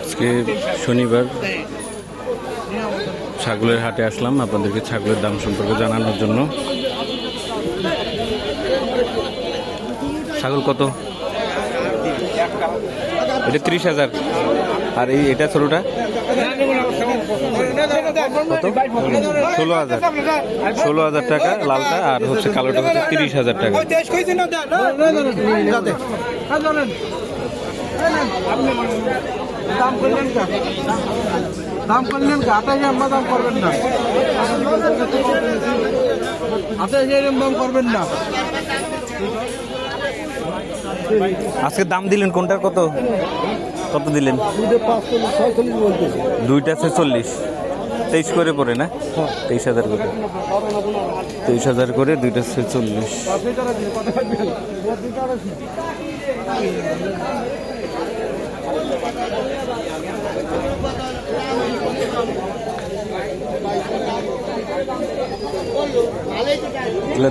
আজকে শনিবার ছাগলের হাটে আসলাম আপনাদেরকে ছাগলের দাম সম্পর্কে জানানোর জন্য। ছাগল কত? এটা 30,000। আর এটা ছোটটা কত? 16,000। 16,000 টাকা লালটা, আর হচ্ছে কালোটা হচ্ছে 30,000 টাকা। দাম করলেন কা? দাম করলেন কা? আটাই আমরা দাম করবেন না, আটাই দাম করবেন না। আজকে দাম দিলেন কোনটার? কত কত দিলেন? দুইটা 46, 23 করে পড়ে না? 23,000 করে, 23,000 করে দুইটা 46।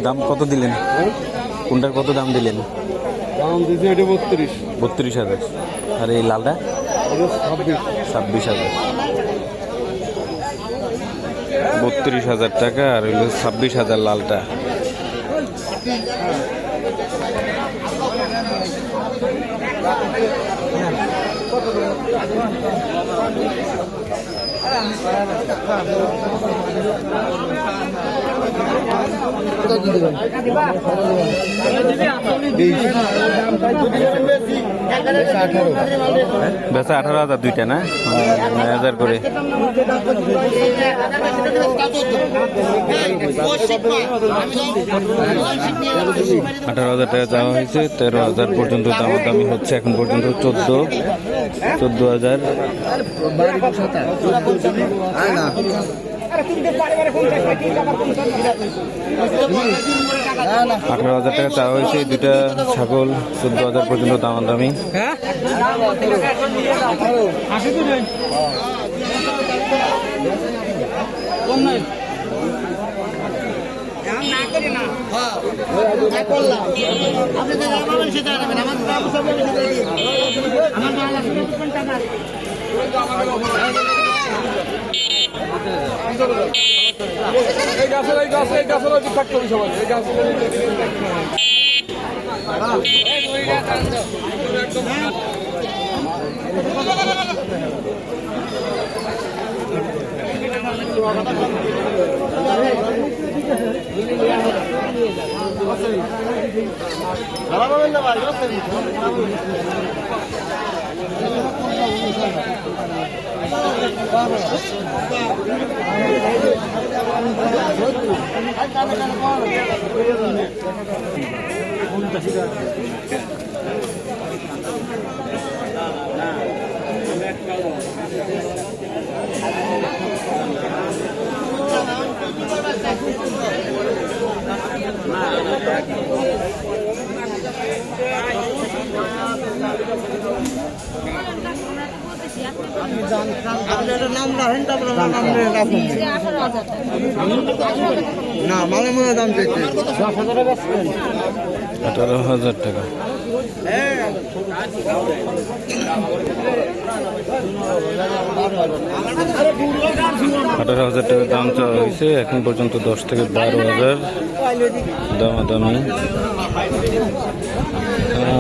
দাম কত দিলেন? কোনটার কত দাম দিলেন? দাম দিয়েছে এটা 32,000। আর এই লালটা 26,000। 32,000 টাকা, আর হইল 26,000 লালটা। বেচা 18,000 দুইটা না? 9,000 করে। 18,000 টাকা চাওয়া হয়েছে। 13,000 পর্যন্ত দামাদামি হচ্ছে এখন পর্যন্ত। 14,000। 18,000 টাকা চাওয়া হয়েছে। দুইটা ছাগল 14,000 পর্যন্ত দামাদামি। না মানে মনে দাম চাইছে 18,000 টাকা। 18,000 টাকা দাম চাওয়া হয়েছে। এখন পর্যন্ত 10 থেকে 12,000 দামাদামি।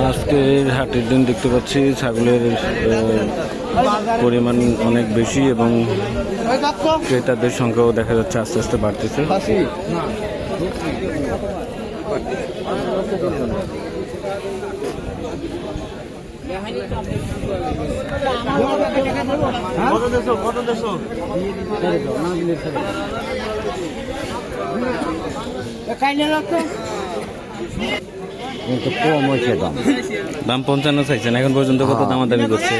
আজকের হাটের দিন দেখতে পাচ্ছি ছাগলের পরিমাণ অনেক বেশি এবং ক্রেতাদের সংখ্যাও দেখা যাচ্ছে আস্তে আস্তে বাড়তেছে। কম হয়েছে দাম। দাম 55 চাইছেন, এখন পর্যন্ত কত দামাদামি করছে?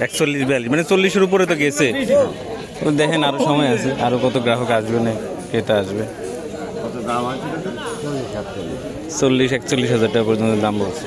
41-42, মানে 40-এর উপরে তো গেছে। দেখেন আরো সময় আছে, আরো কত গ্রাহক আসবে না, ক্রেতা আসবে। 40-41,000 টাকা পর্যন্ত দাম বলছে।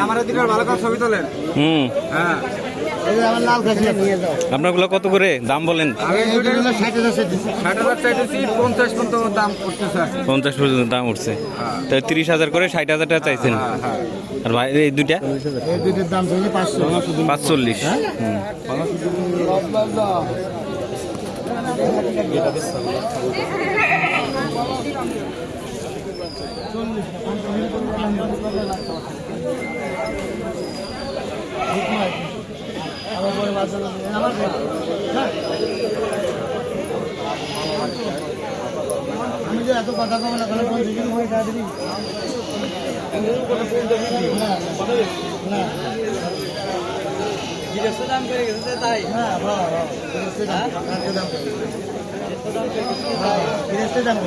আমার দিকে ভালো করে ছবি তোলেন। হ্যাঁ আপনারগুলো কত করে দাম বলেন? আমি 60,000 চাইতেছি, 50 পর্যন্ত দাম করতেছে। 50 পর্যন্ত দাম উঠছে, তাই 30,000 করে 60,000 টাকা চাইছেন। আর ভাই এই দুইটা এই দুইটার দাম চাইছি 540। আমি যে এত কথা কব না কোনো জিনিস হয়ে তাড়াতাড়ি জিজ্ঞাসা দাম করে গেছে তাই না বাবা জিজ্ঞাসা দাম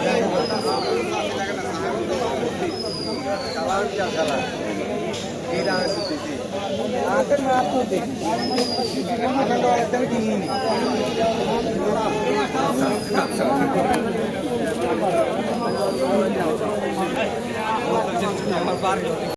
আমার